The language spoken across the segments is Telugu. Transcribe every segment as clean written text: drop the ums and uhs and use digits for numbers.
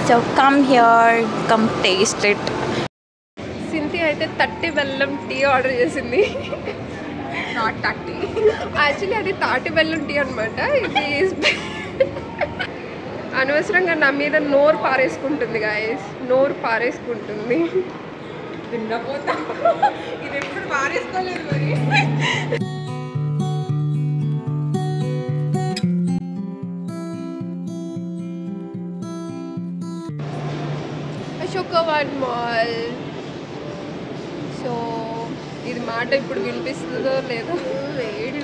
So come here, come taste it. సింతి అయితే 30 బెల్లం టీ ఆర్డర్ చేసింది. Not 30. యాక్చువల్లీ అది తాటి బెల్లం టీ అనమాట. ఇది అనవసరంగా నా మీద నోరు పారేసుకుంటుంది గాయస్, నోరు పారేసుకుంటుంది. తిన్నపోతా ఇది ఎప్పుడు పారేసుకోలేదు మరి. అశోకవన్ మాల్. సో ఇది మాట ఇప్పుడు వినిపిస్తుందో లేదో.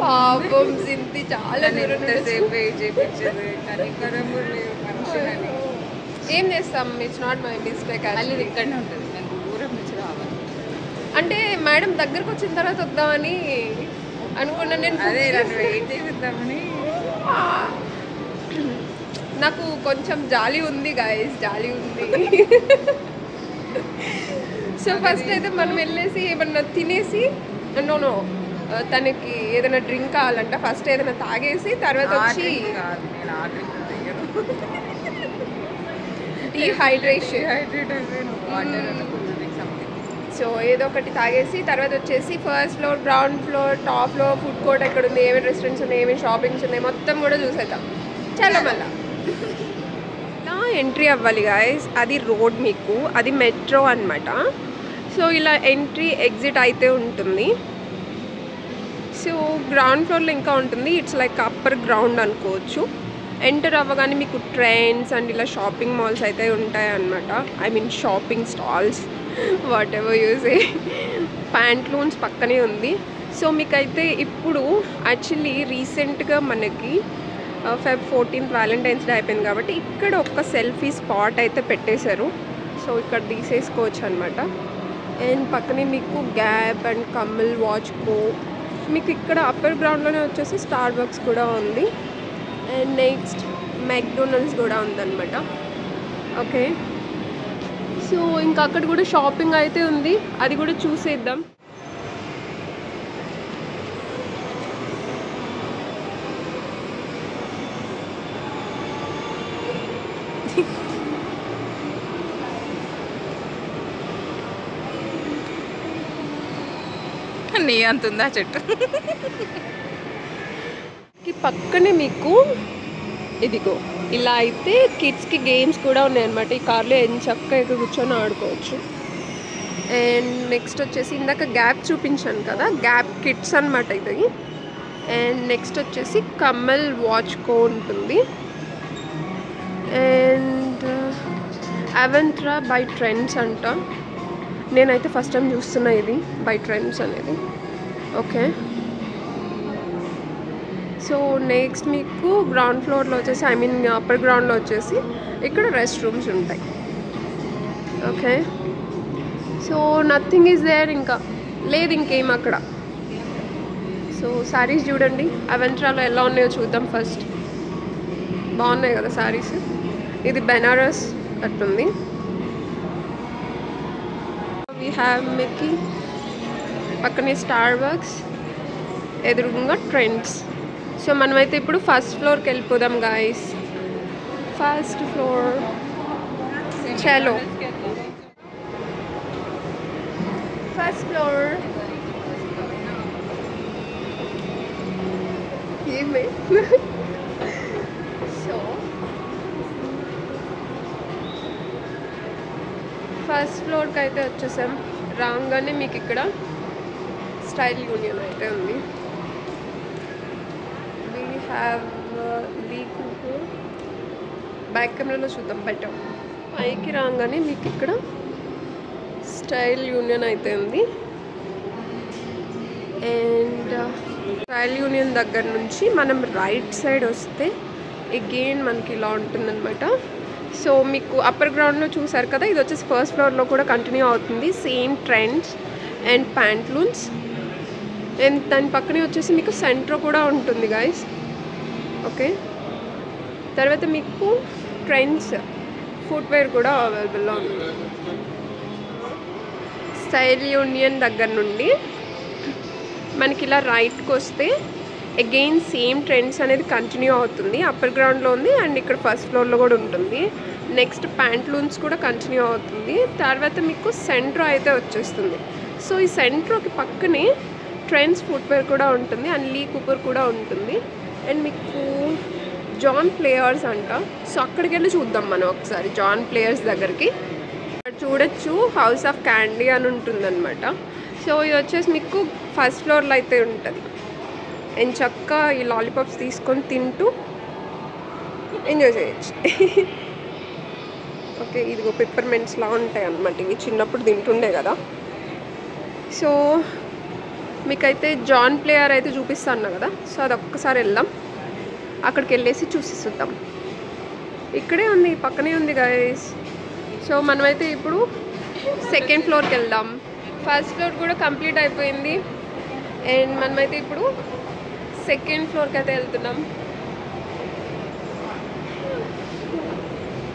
పాపం సింతి చాలా దూరం ఏం చేస్తాం, ఇట్స్ నాట్ మై మిస్టేక్. మళ్ళీ ఇక్కడనే ఉంటుంది, నేను దూరం నుంచి రావాలి. అంటే మేడం దగ్గరకు వచ్చిన తర్వాత వద్దామని అనుకున్నాను నేను. అదే వెయిట్ చేద్దామని. నాకు కొంచెం జాలి ఉంది గాయస్, జాలి ఉంది. సో ఫస్ట్ అయితే మనం వెళ్ళేసి ఏమన్నా తినేసి, నో తనకి ఏదైనా డ్రింక్ కావాలంట, ఫస్ట్ ఏదైనా తాగేసి తర్వాత వచ్చి డీహైడ్రేషన్. సో ఏదో ఒకటి తాగేసి తర్వాత వచ్చేసి first floor, ground floor, top floor, food court ఎక్కడ ఉంది, ఏమేమి రెస్టారెంట్స్ ఉన్నాయి, ఏమేమి షాపింగ్స్ ఉన్నాయి, మొత్తం కూడా చూసేద్దాం. చాలా మళ్ళా ఎంట్రీ అవ్వాలి గాయస్. అది రోడ్, మీకు అది మెట్రో అనమాట. సో ఇలా ఎంట్రీ ఎగ్జిట్ అయితే ఉంటుంది. సో గ్రౌండ్ ఫ్లోర్లో ఇంకా ఉంటుంది, ఇట్స్ లైక్ అప్పర్ గ్రౌండ్ అనుకోవచ్చు. ఎంటర్ అవ్వగానే మీకు ట్రైన్స్ అండ్ ఇలా షాపింగ్ మాల్స్ అయితే ఉంటాయి అన్నమాట. I mean shopping stalls, whatever యూజే. ప్యాంట్లూన్స్ పక్కనే ఉంది. సో మీకైతే ఇప్పుడు యాక్చువల్లీ రీసెంట్గా మనకి Feb 14th వ్యాలంటైన్స్ డే అయిపోయింది కాబట్టి ఇక్కడ ఒక సెల్ఫీ స్పాట్ అయితే పెట్టేశారు. సో ఇక్కడ తీసేసుకోవచ్చు అనమాట. అండ్ పక్కనే మీకు గ్యాప్ అండ్ కమల్, వాచ్కో, మీకు ఇక్కడ అప్పర్ గ్రౌండ్లోనే వచ్చేసి స్టార్ బక్స్ కూడా ఉంది. అండ్ నెక్స్ట్ మెక్డొనాల్డ్స్ కూడా ఉందన్నమాట. ఓకే, సో ఇంకా అక్కడ కూడా షాపింగ్ అయితే ఉంది, అది కూడా చూసేద్దాం. నీ అంత ఉందా చెట్టు? పక్కనే మీకు ఇదిగో ఇలా అయితే కిడ్స్కి గేమ్స్ కూడా ఉన్నాయన్నమాట. ఈ కార్లో చక్కగా కూర్చొని ఆడుకోవచ్చు. అండ్ నెక్స్ట్ వచ్చేసి ఇందాక గ్యాప్ చూపించాను కదా, గ్యాప్ కిడ్స్ అనమాట ఇది. అండ్ నెక్స్ట్ వచ్చేసి కమల్ వాచ్కో ఉంటుంది. అండ్ అవెంట్రా బై ట్రెండ్స్ అంట. నేనైతే ఫస్ట్ టైం చూస్తున్నా ఇది బై ట్రెండ్స్ అనేది. ఓకే, సో నెక్స్ట్ మీకు గ్రౌండ్ ఫ్లోర్లో వచ్చేసి, ఐ మీన్ అప్పర్ గ్రౌండ్లో వచ్చేసి ఇక్కడ రెస్ట్ రూమ్స్ ఉంటాయి. Okay, so nothing is there, ఇంకా లేదు ఇంకేం అక్కడ. సో శారీస్ చూడండి, అవెంట్రాలో ఎలా ఉన్నాయో చూద్దాం ఫస్ట్. బాగున్నాయి కదా శారీస్. ఇది బెనారస్ అట్టుంది. వీ హ్యావ్ మిక్కీ, పక్కనే స్టార్ బక్స్, ఎదురుగా ట్రెండ్స్. సో మనమైతే ఇప్పుడు ఫస్ట్ ఫ్లోర్కి వెళ్ళిపోదాం గాయస్. ఫస్ట్ ఫ్లోర్, చలో ఫస్ట్ ఫ్లోర్. ఏమే సో ఫస్ట్ ఫ్లోర్కి అయితే వచ్చేసాం. రాగానే మీకు ఇక్కడ స్టైల్ యూనియన్ అయితే ఉంది. వీ హ్యావ్ బ్యాక్ కెమెరాలో చూద్దాం బెటర్. పైకి రాగానే మీకు ఇక్కడ స్టైల్ యూనియన్ అయితే ఉంది. అండ్ స్టైల్ యూనియన్ దగ్గర నుంచి మనం రైట్ సైడ్ వస్తే అగైన్ మనకి ఇలా ఉంటుందన్నమాట. సో మీకు అప్పర్ గ్రౌండ్లో చూసారు కదా, ఇది వచ్చేసి ఫస్ట్ ఫ్లోర్లో కూడా కంటిన్యూ అవుతుంది. Same Trends and Pantaloons. And దాని పక్కనే వచ్చేసి మీకు సెంట్రో కూడా ఉంటుంది గాయస్. ఓకే, తర్వాత మీకు ట్రెండ్స్ ఫుట్వేర్ కూడా అవైలబుల్లో ఉంది. స్టైల్ యూనియన్ దగ్గర నుండి మనకి ఇలా రైట్కి వస్తే అగైన్ సేమ్ ట్రెండ్స్ అనేది కంటిన్యూ అవుతుంది. అప్పర్ గ్రౌండ్లో ఉంది అండ్ ఇక్కడ ఫస్ట్ ఫ్లోర్లో కూడా ఉంటుంది. నెక్స్ట్ ప్యాంట్లూన్స్ కూడా కంటిన్యూ అవుతుంది. తర్వాత మీకు సెంట్రో అయితే వచ్చేస్తుంది. సో ఈ సెంట్రోకి పక్కనే ట్రెండ్స్ ఫుట్వేర్ కూడా ఉంటుంది అండ్ లీ కూపర్ కూడా ఉంటుంది. అండ్ మీకు జాన్ ప్లేయర్స్ అంట. సో అక్కడికి వెళ్ళి చూద్దాం మనం ఒకసారి జాన్ ప్లేయర్స్ దగ్గరికి. ఇక్కడ చూడొచ్చు హౌస్ ఆఫ్ క్యాండీ అని ఉంటుందన్నమాట. సో ఇది వచ్చేసి మీకు ఫస్ట్ ఫ్లోర్లో అయితే ఉంటుంది. అండ్ చక్కగా ఈ లాలీపాప్స్ తీసుకొని తింటూ ఎంజాయ్ చేయొచ్చు. ఓకే, ఇదిగో పెప్పర్మెంట్స్లా ఉంటాయి అన్నమాట. ఇవి చిన్నప్పుడు తింటుండే కదా. సో మీకైతే జాన్ ప్లేయర్ అయితే చూపిస్తాను కదా. సో అది ఒక్కసారి వెళ్దాం, అక్కడికి వెళ్ళేసి చూసిస్తాం. ఇక్కడే ఉంది, పక్కనే ఉంది గైస్. సో మనమైతే ఇప్పుడు సెకండ్ ఫ్లోర్కి వెళ్దాం. ఫస్ట్ ఫ్లోర్ కూడా కంప్లీట్ అయిపోయింది అండ్ మనమైతే ఇప్పుడు సెకండ్ ఫ్లోర్కి అయితే వెళ్తున్నాం.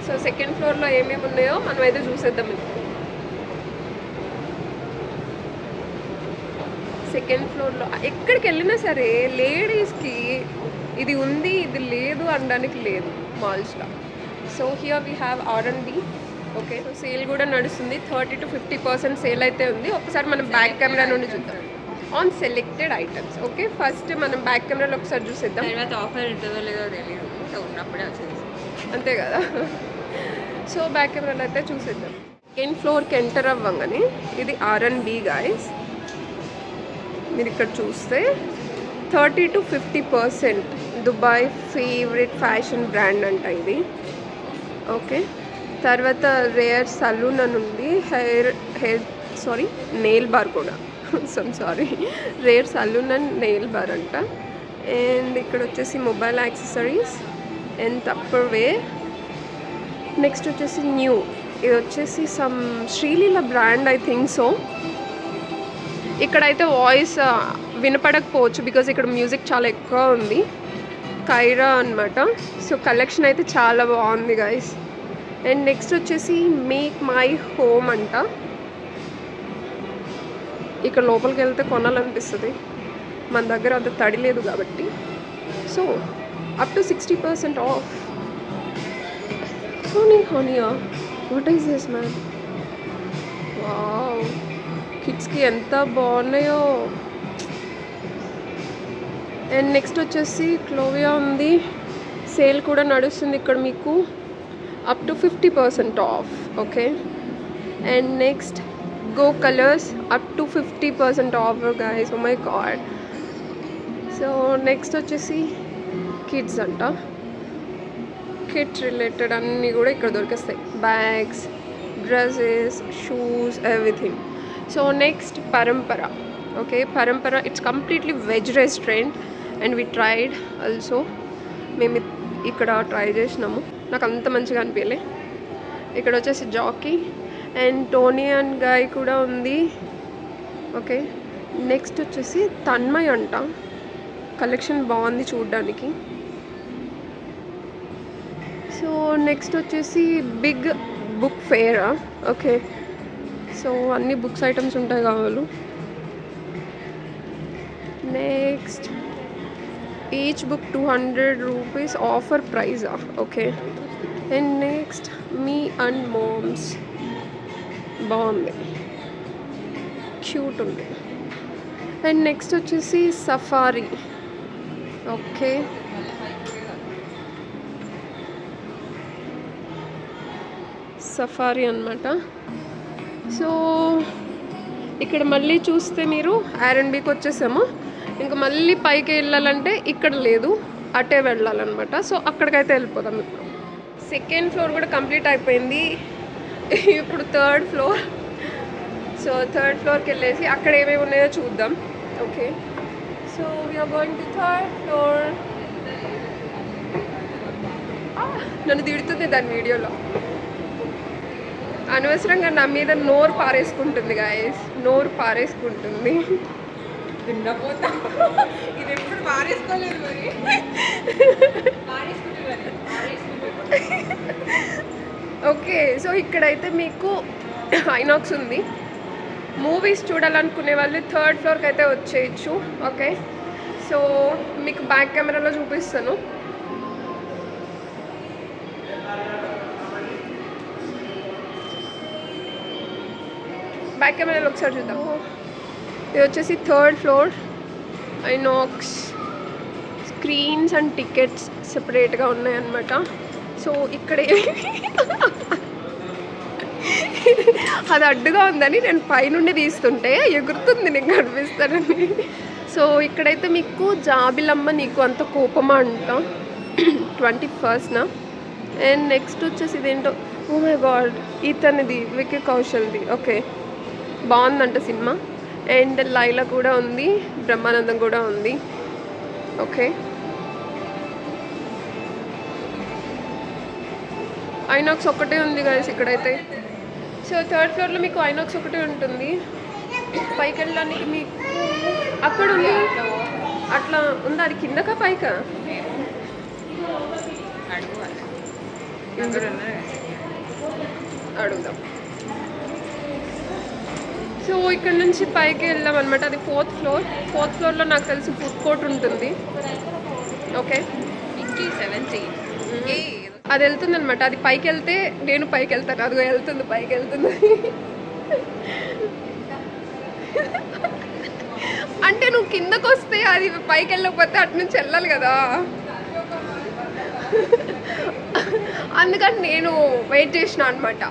సో సెకండ్ ఫ్లోర్లో ఏమేమి ఉన్నాయో మనమైతే చూసేద్దాం. సెకండ్ ఫ్లోర్లో ఎక్కడికి వెళ్ళినా సరే లేడీస్కి ఇది ఉంది ఇది లేదు అనడానికి లేదు మాల్స్లో. So here we have R&B. Okay, so sale కూడా నడుస్తుంది. 30 to 50% సేల్ అయితే ఉంది. ఒకసారి మనం బ్యాక్ కెమెరా నుండి చూద్దాం on selected items. Okay, first మనం బ్యాక్ కెమెరాలో ఒకసారి చూసేద్దాం. తర్వాత ఆఫర్ ఉంటుందో లేదో తెలియదు, ఉన్నప్పుడే వచ్చేసి అంతే కదా. సో బ్యాక్ కెమెరాలో అయితే చూసేద్దాం. సెకండ్ ఫ్లోర్కి ఎంటర్ అవ్వగానే ఇది R&B గాయస్. మీరు ఇక్కడ చూస్తే 30 to 50% Dubai favourite fashion brand అంట ఇది. ఓకే, తర్వాత రేర్ సలూన్ అని ఉంది. నెయిల్ బార్ కూడా. Sorry, rare salon and nail bar అంట. అండ్ ఇక్కడ వచ్చేసి mobile accessories and Tupperware. Next వచ్చేసి న్యూ, ఇది వచ్చేసి some Sreeleela brand I think so. ఇక్కడైతే వాయిస్ వినపడకపోవచ్చు బికాజ్ ఇక్కడ మ్యూజిక్ చాలా ఎక్కువ ఉంది. కైరా అనమాట. సో కలెక్షన్ అయితే చాలా బాగుంది గైస్. అండ్ నెక్స్ట్ వచ్చేసి మేక్ మై హోమ్ అంట. ఇక్కడ లోపలికి వెళ్తే కొనాలనిపిస్తుంది, మన దగ్గర అంత తడి లేదు కాబట్టి. So up to 60% off. హోనియా, what is this man? Wow, కిడ్స్కి ఎంత బాగున్నాయో. అండ్ నెక్స్ట్ వచ్చేసి క్లోవియా ఉంది, సేల్ కూడా నడుస్తుంది ఇక్కడ మీకు up to 50% off. Okay, and next Go Colors up to 50% off guys. Oh my God. So next వచ్చేసి కిడ్స్ అంట. కిడ్స్ రిలేటెడ్ అన్నీ కూడా ఇక్కడ దొరికేస్తాయి. Bags, dresses, shoes, everything. So next Parampara. Okay, Parampara it's completely veg restaurant and we tried also. మేము ఇక్కడ ట్రై చేసినాము, నాకు అంత మంచిగా అనిపించలే. ఇక్కడ వచ్చేసి Jockey and Toni and Guy కూడా ఉంది. ఓకే, నెక్స్ట్ వచ్చేసి తన్మయ్ అంట. కలెక్షన్ బాగుంది చూడ్డానికి. సో నెక్స్ట్ వచ్చేసి big book fair. Okay, so అన్ని బుక్స్ ఐటమ్స్ ఉంటాయి కావాలి. Next each book 200 rupees offer price. Okay, and next Me and Moms బాగుంది, క్యూట్ ఉంది. అండ్ నెక్స్ట్ వచ్చేసి సఫారీ. ఓకే, సఫారీ అన్నమాట. సో ఇక్కడ మళ్ళీ చూస్తే మీరు R&Bకి వచ్చేసాము. ఇంకా మళ్ళీ పైకి వెళ్ళాలంటే ఇక్కడ లేదు, అటే వెళ్ళాలన్నమాట. సో అక్కడికైతే వెళ్ళిపోదాం. ఇప్పుడు సెకండ్ ఫ్లోర్ కూడా కంప్లీట్ అయిపోయింది. ఇప్పుడు థర్డ్ ఫ్లోర్. సో థర్డ్ ఫ్లోర్కి వెళ్ళేసి అక్కడ ఏమేమి ఉన్నాయో చూద్దాం. Okay, so we are going to third floor. నన్ను తిడుతుంది దాని వీడియోలో, అనవసరంగా నా మీద నోరు పారేసుకుంటుంది గాయస్, నోరు పారేసుకుంటుంది. తిండపోతా, ఇది ఎప్పుడు పారేసుకోలేదు మరి. ఓకే, సో ఇక్కడైతే మీకు ఐనాక్స్ ఉంది. మూవీస్ చూడాలనుకునే వాళ్ళు థర్డ్ ఫ్లోర్కి అయితే వచ్చేయచ్చు. ఓకే, సో మీకు బ్యాక్ కెమెరాలో చూపిస్తాను. బ్యాక్ కెమెరాలో ఒకసారి చూద్దాం. ఇది వచ్చేసి 3rd floor. INOX screens and tickets సెపరేట్గా ఉన్నాయన్నమాట. సో ఇక్కడ అది అడ్డుగా ఉందని నేను పైనుండి తీస్తుంటే ఎగురుతుంది, నేను కనిపిస్తానని. సో ఇక్కడైతే మీకు జాబిలమ్మ నీకు అంత కోపమా అంట 21st. అండ్ నెక్స్ట్ వచ్చేసి ఇదేంటో, ఓ మై గాడ్, ఇతనిది విక్కీ కౌశల్ది. ఓకే, బాగుందంట సినిమా. అండ్ లైలా కూడా ఉంది, బ్రహ్మానందం కూడా ఉంది. ఓకే, ఐనాక్స్ ఒక్కటే ఉంది గైస్ ఇక్కడైతే. సో 3rd floorలో మీకు ఐనాక్స్ ఒకటే ఉంటుంది. పైకి వెళ్ళడానికి మీకు అక్కడ ఉంది, అట్లా ఉంది. అది కిందకా పైకా? అడుగుదాం. సో ఇక్కడ నుంచి పైకి వెళ్ళాం అనమాట. అది 4th floor. 4th floorలో నాకు తెలిసి ఫుడ్ కోర్ట్ ఉంటుంది. ఓకే, అది వెళ్తుంది అనమాట. అది పైకి వెళ్తే నేను పైకి వెళ్తాను. అదిగో వెళ్తుంది, పైకి వెళ్తుంది. అంటే నువ్వు కిందకు వస్తే అది పైకి వెళ్ళకపోతే అటు నుంచి వెళ్ళాలి కదా, అందుకని నేను వెయిట్ చేసిన అనమాట.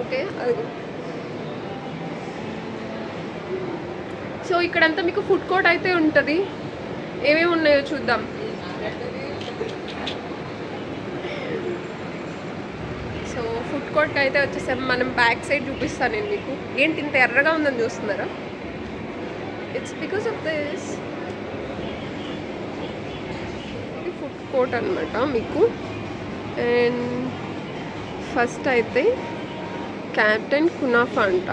ఓకే, అది. సో ఇక్కడంతా మీకు ఫుడ్ కోర్ట్ అయితే ఉంటుంది. ఏమేమి ఉన్నాయో చూద్దాం. సో ఫుడ్ కోర్ట్ అయితే వచ్చేసాం. మనం బ్యాక్ సైడ్ చూపిస్తాను నేను మీకు. ఏంటి ఇంత ఎర్రగా ఉందని చూస్తున్నారా? It's because of this. ఇది ఫుడ్ కోర్ట్ అనమాట మీకు. అండ్ ఫస్ట్ అయితే క్యాప్టెన్ కునాఫా అంట,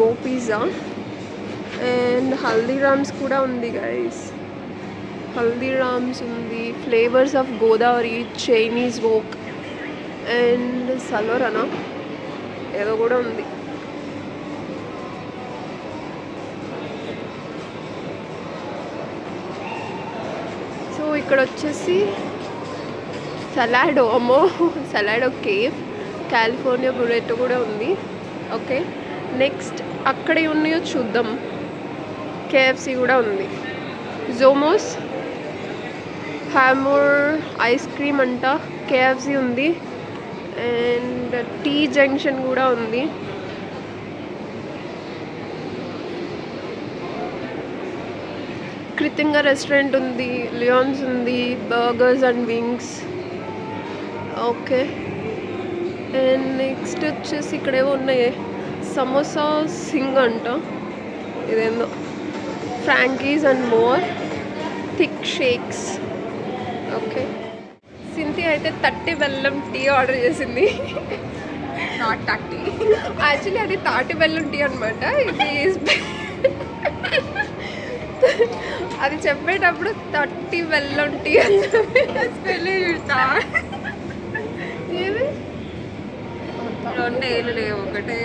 గో పిజ్జా. అండ్ హల్దీరామ్స్ కూడా ఉంది గైస్. హల్దీరామ్స్ ఉంది, flavours of Godavari, Chinese wok and సలోరానా ఏదో కూడా ఉంది. సో ఇక్కడ వచ్చేసి సలాడో, అమ్మో సలాడో కేఫ్, కాలిఫోర్నియా బురెటో కూడా ఉంది. ఓకే, నెక్స్ట్ అక్కడే ఉన్నాయో చూద్దాం. కేఎఫ్సి కూడా ఉంది. జోమోస్, హ్యామర్ ఐస్ క్రీమ్ అంట, కేఎఫ్సి ఉంది. అండ్ టీ జంక్షన్ కూడా ఉంది. కృతింగా రెస్టారెంట్ ఉంది, లియాన్స్ ఉంది, burgers and wings. Okay, and next వచ్చేసి ఇక్కడేవో ఉన్నాయి, సమోసా సింగ్ అంట, ఇదేందో, frankies and more, thick shakes. Okay, సింతి అయితే 30 బెల్లం టీ ఆర్డర్ చేసింది. నాట్ 30, యాక్చువల్లీ అది తాటి బెల్లం టీ అనమాట. ఇది అది చెప్పేటప్పుడు 30 బెల్లం టీ అని చూస్తా. ఏమి 2 ఏళ్ళు లేవు, ఒకటే.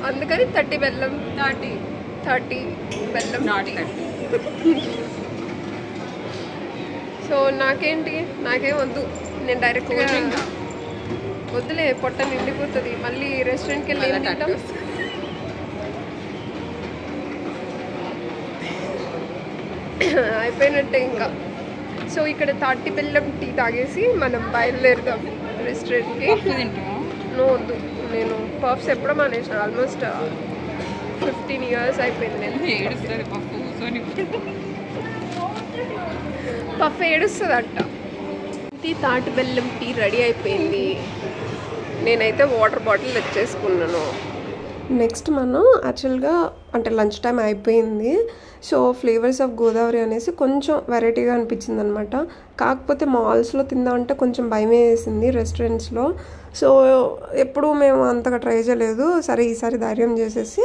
అందుకని 30 బెల్లం, 30 బెల్లం నాట్ టీ. 30. సో నాకేంటి, నాకేం వద్దు, నేను డైరెక్ట్గా వద్దులే, పొట్ట నిండిపోతుంది. మళ్ళీ రెస్టారెంట్కి వెళ్ళి ఏం తింటాం? అయిపోయినట్టే ఇంకా. సో ఇక్కడ 30 బెల్లం టీ తాగేసి మనం బయలుదేరుదాం రెస్టారెంట్కి. నో వద్దు, నేను పఫ్స్ ఎప్పుడో మానేసిన. ఆల్మోస్ట్ 15 years అయిపోయింది. నేను ఏడుస్తుంది పప్పు కూర్చొని. పఫ్ ఏడుస్తుంది అంట. తాటి బెల్లం టీ రెడీ అయిపోయింది. నేనైతే వాటర్ బాటిల్ తెచ్చేసుకున్నాను. నెక్స్ట్ మనం యాక్చువల్గా అంటే లంచ్ టైం అయిపోయింది. సో ఫ్లేవర్స్ ఆఫ్ గోదావరి అనేసి కొంచెం వెరైటీగా అనిపించింది అనమాట. కాకపోతే మాల్స్లో తిందామంటే కొంచెం భయమే వేసింది రెస్టారెంట్స్లో. సో ఎప్పుడు మేము అంతగా ట్రై చేయలేదు. సరే ఈసారి ధైర్యం చేసేసి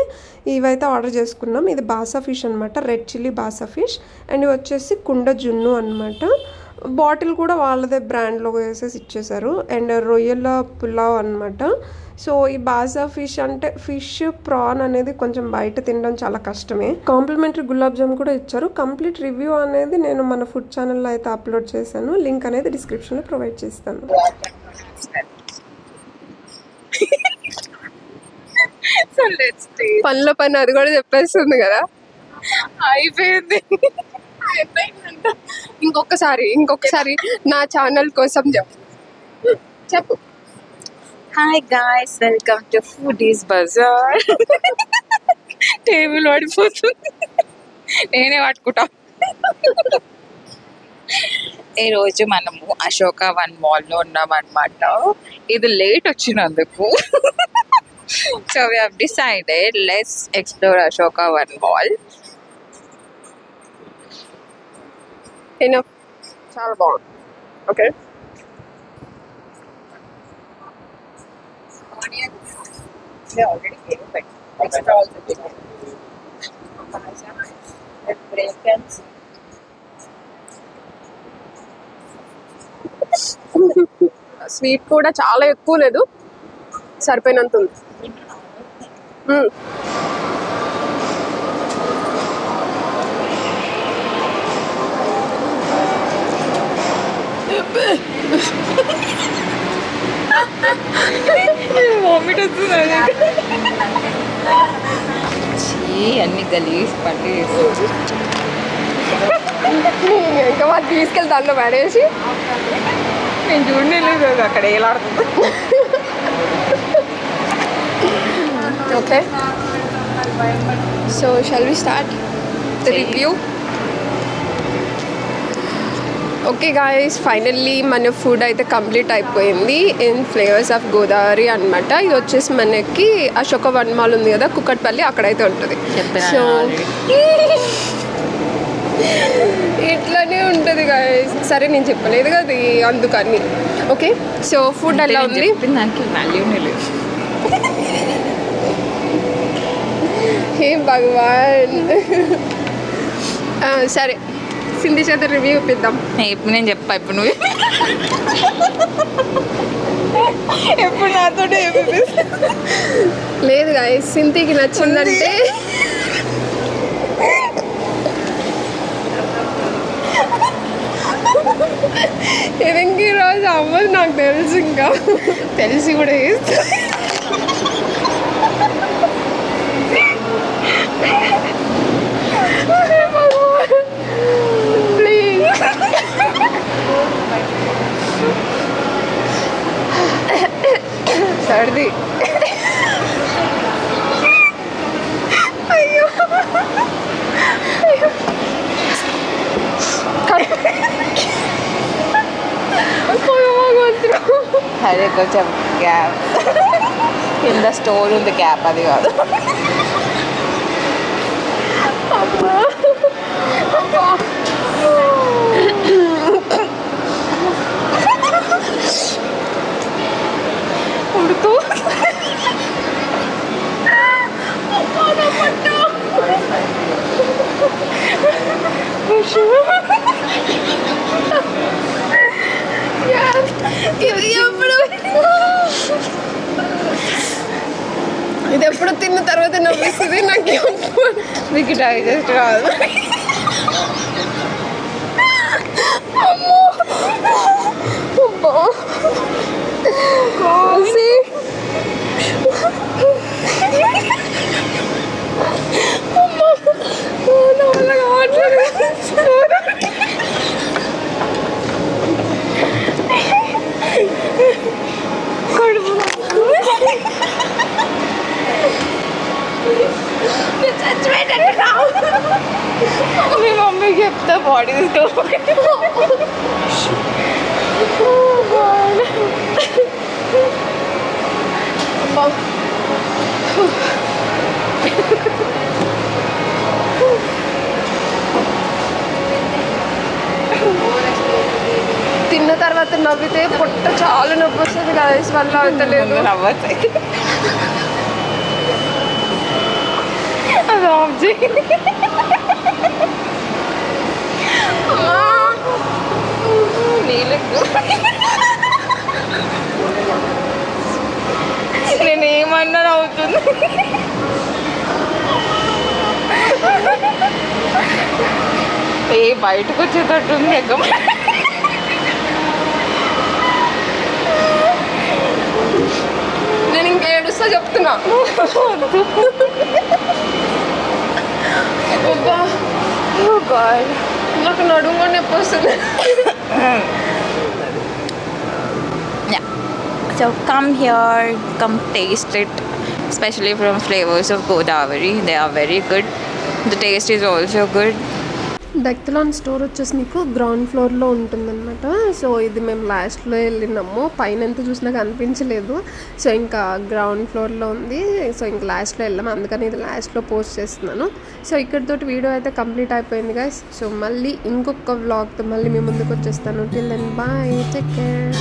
ఇవైతే ఆర్డర్ చేసుకున్నాం. ఇది బాసా ఫిష్ అనమాట, రెడ్ చిల్లీ బాసా ఫిష్. అండ్ ఇవి వచ్చేసి కుండ జున్ను అనమాట. బాటిల్ కూడా వాళ్ళదే బ్రాండ్లో వేసేసి ఇచ్చేసారు. అండ్ రొయ్యల పులావ్ అనమాట. సో ఈ బాజా ఫిష్ అంటే ఫిష్ ప్రాన్ అనేది కొంచెం బయట తినడం చాలా కష్టమే. కాంప్లిమెంటరీ గులాబ్ జామ్ కూడా ఇచ్చారు. కంప్లీట్ రివ్యూ అనేది నేను మన ఫుడ్ ఛానల్లో అయితే అప్లోడ్ చేశాను. లింక్ అనేది డిస్క్రిప్షన్లో ప్రొవైడ్ చేస్తాను. పనిలో పని అది కూడా చెప్పేస్తుంది కదా. అయిపోయింది. ఇంకొకసారి నా ఛానల్ కోసం చెప్పు. Hi guys, welcome to Foodies Bazaar. Table పడిపోతుంది, నేనే పట్టుకుంటా. ఈరోజు మనము అశోక వన్ మాల్లో ఉన్నామన్నమాట. ఇది లేట్ వచ్చినందుకు so we have decided let's explore Ashoka one mall. చాలా బాగుంది. Okay, They already came but extra also chicken. Breakfast. Sweet కూడా చాలా ఎక్కువ లేదు, సరిపోయినంత ఉంది. వామిట్ వస్తుంది. అన్ని గలీజ్ పట్టి ఇంకా వాళ్ళు తీసుకెళ్ళి దాంట్లో పడేసి నేను చూడలేదు అక్కడ ఏలాడుతుంది. Okay, so shall we start the review. Okay guys, finally మన ఫుడ్ అయితే కంప్లీట్ అయిపోయింది ఇన్ ఫ్లేవర్స్ ఆఫ్ గోదావరి అనమాట. ఇది వచ్చేసి మనకి అశోక వన్ మాల్ ఉంది కదా, కుక్కట్పల్లి, అక్కడైతే ఉంటుంది. సో ఇట్లానే ఉంటుంది గాయస్. సరే, నేను చెప్పలేదు కదా అందుకని. ఓకే, సో ఫుడ్ ఎలా ఉంది? దానికి వాల్యూనే లేదు. హే భగవాన్. సరే, సింధి చేత రివ్యూ ఇప్పిద్దాం. ఇప్పుడు నేను చెప్పా, ఇప్పుడు నువ్వు ఎప్పుడు నాతో లేదు గాయస్, సింధికి నచ్చిందంటే ఇది ఈరోజు అవ్వదు నాకు తెలుసు, ఇంకా తెలిసి కూడా వేస్తుంది. సర్ది. అయ్యో అదే కొంచెం గ్యాప్ కింద స్టోర్ ఉంది, గ్యాప్ అది కాదు. ఉడుతూ ఇది ఎప్పుడు తిన్న తర్వాత నవ్విస్తుంది నాకు. మీకు డైజెస్ట్ కాదు. మీ మమ్మీకి చెప్తా బాడీ తీసుకో. తిన్న తర్వాత నవ్వితే పొట్ట చాలా నొప్పి వస్తుంది కదా, వల్ల అవుతలేదు. నవ్వతాయి అది ఆఫ్ చేయి. నీళ్ళకు నేను వచ్చేటట్టుంది. బయటకు వచ్చేటట్టుంది ఎగ్గ. నేను ఇంకేడుస్తా చెప్తున్నా. నాకు నడుము కూడా నొప్పి వస్తుంది. So come here, come taste it, especially from Flavors of Godavari. They are very good. The taste is also good. Decathlon store వచ్చేసి మీకు గ్రౌండ్ ఫ్లోర్లో ఉంటుందన్నమాట. సో ఇది మేము లాస్ట్లో వెళ్ళినాము, పైన ఎంత చూసినా కనిపించలేదు. సో ఇంకా గ్రౌండ్ ఫ్లోర్లో ఉంది. సో ఇంకా లాస్ట్లో వెళ్ళాము, అందుకని ఇది లాస్ట్లో పోస్ట్ చేస్తున్నాను. సో ఇక్కడితోటి వీడియో అయితే కంప్లీట్ అయిపోయింది గైస్. సో మళ్ళీ ఇంకొక వ్లాగ్తో మళ్ళీ మీ ముందుకు వచ్చేస్తాను. Till then bye, take care.